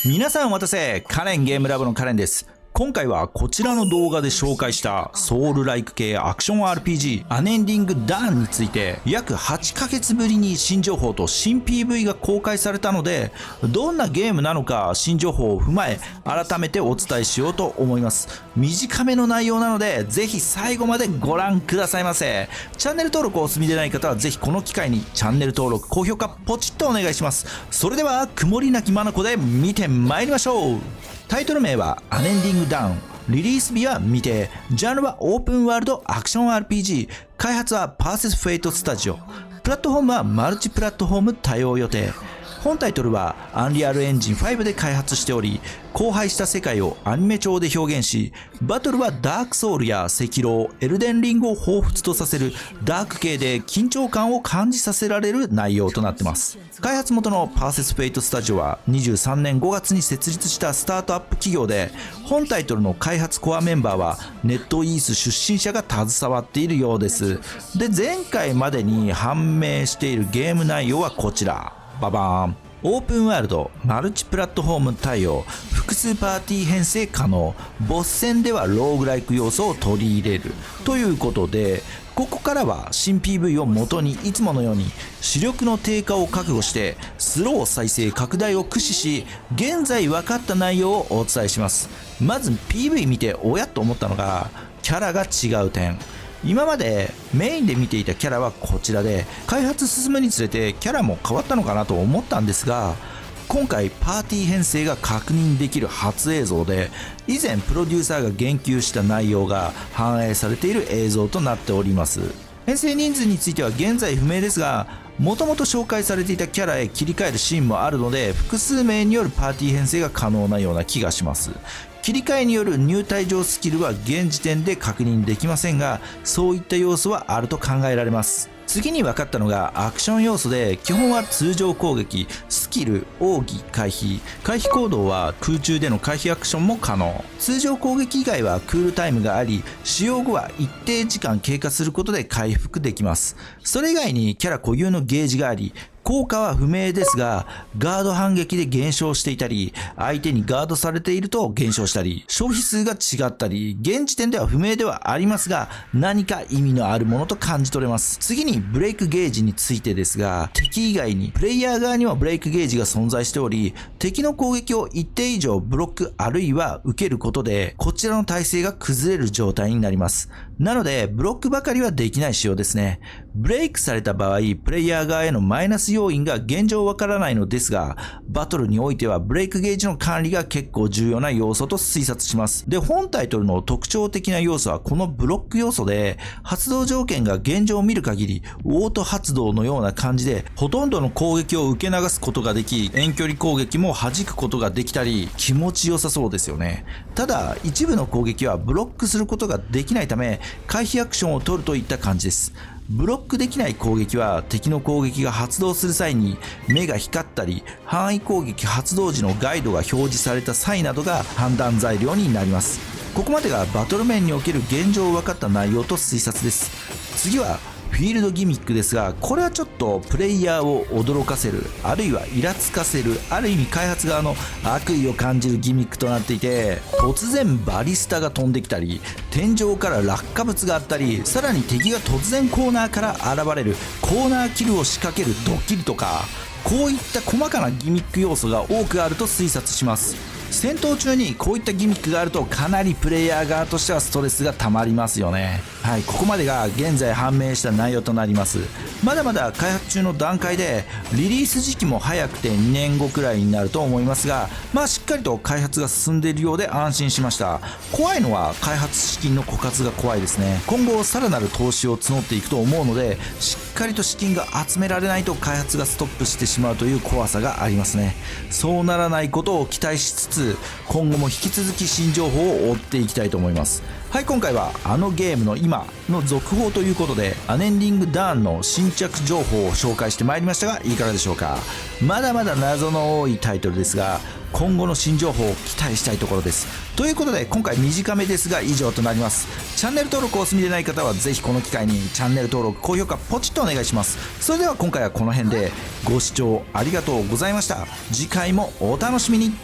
皆さんお待たせ、カレンゲームラボのカレンです。今回はこちらの動画で紹介したソウルライク系アクション RPG アネンディングダーンについて約8ヶ月ぶりに新情報と新 PV が公開されたので、どんなゲームなのか新情報を踏まえ改めてお伝えしようと思います。短めの内容なのでぜひ最後までご覧くださいませ。チャンネル登録をお済みでない方はぜひこの機会にチャンネル登録高評価ポチッとお願いします。それでは曇りなき眼で見てまいりましょう。タイトル名はアネンディングダウン、リリース日は未定、ジャンルはオープンワールドアクション RPG、開発はパーセスフェイトスタジオ、プラットフォームはマルチプラットフォーム対応予定。本タイトルはアンリアルエンジン5で開発しており、荒廃した世界をアニメ調で表現し、バトルはダークソウルや赤狼、エルデンリングを彷彿とさせるダーク系で緊張感を感じさせられる内容となっています。開発元のパーセスフェイトスタジオは23年5月に設立したスタートアップ企業で、本タイトルの開発コアメンバーはネットイース出身者が携わっているようです。で、前回までに判明しているゲーム内容はこちら。ババーン。オープンワールド、マルチプラットフォーム対応、複数パーティー編成可能、ボス戦ではローグライク要素を取り入れるということで、ここからは新 PV を元にいつものように視力の低下を覚悟してスロー再生拡大を駆使し、現在分かった内容をお伝えします。まず PV 見ておやっと思ったのがキャラが違う点。今までメインで見ていたキャラはこちらで、開発進むにつれてキャラも変わったのかなと思ったんですが、今回パーティー編成が確認できる初映像で、以前プロデューサーが言及した内容が反映されている映像となっております。編成人数については現在不明ですが、もともと紹介されていたキャラへ切り替えるシーンもあるので、複数名によるパーティー編成が可能なような気がします。切り替えによる入退場スキルは現時点で確認できませんが、そういった要素はあると考えられます。次に分かったのがアクション要素で、基本は通常攻撃、スキル、奥義、回避行動は空中での回避アクションも可能。通常攻撃以外はクールタイムがあり、使用後は一定時間経過することで回復できます。それ以外にキャラ固有のゲージがあり、効果は不明ですが、ガード反撃で減少していたり、相手にガードされていると減少したり、消費数が違ったり、現時点では不明ではありますが、何か意味のあるものと感じ取れます。次にブレイクゲージについてですが、敵以外にプレイヤー側にはブレイクゲージが存在しており、敵の攻撃を一定以上ブロックあるいは受けることで、こちらの体勢が崩れる状態になります。なので、ブロックばかりはできない仕様ですね。ブレイクされた場合、プレイヤー側へのマイナス要因が現状わからないのですが、バトルにおいてはブレイクゲージの管理が結構重要な要素と推察します。で、本タイトルの特徴的な要素はこのブロック要素で、発動条件が現状を見る限り、オート発動のような感じで、ほとんどの攻撃を受け流すことができ、遠距離攻撃も弾くことができたり、気持ちよさそうですよね。ただ、一部の攻撃はブロックすることができないため、回避アクションを取るといった感じです。ブロックできない攻撃は敵の攻撃が発動する際に目が光ったり、範囲攻撃発動時のガイドが表示された際などが判断材料になります。ここまでがバトル面における現状分かった内容と推察です。次はフィールドギミックですが、これはちょっとプレイヤーを驚かせる、あるいはイラつかせる、ある意味開発側の悪意を感じるギミックとなっていて、突然バリスタが飛んできたり、天井から落下物があったり、さらに敵が突然コーナーから現れるコーナーキルを仕掛けるドッキリとか、こういった細かなギミック要素が多くあると推察します。戦闘中にこういったギミックがあるとかなりプレイヤー側としてはストレスが溜まりますよね。はい、ここまでが現在判明した内容となります。まだまだ開発中の段階で、リリース時期も早くて2年後くらいになると思いますが、しっかりと開発が進んでいるようで安心しました。怖いのは開発資金の枯渇が怖いですね。今後さらなる投資を募っていくと思うので、しっかりと資金が集められないと開発がストップしてしまうという怖さがありますね。そうならないことを期待しつつ、今後も引き続き新情報を追っていきたいと思います。はい、今回はあのゲームの今の続報ということで、アネンディングダーンの新着情報を紹介してまいりましたが、いかがでしょうか。まだまだ謎の多いタイトルですが、今後の新情報を期待したいところです。ということで、今回短めですが以上となります。チャンネル登録をお済みでない方はぜひこの機会にチャンネル登録高評価ポチッとお願いします。それでは今回はこの辺で、ご視聴ありがとうございました。次回もお楽しみに。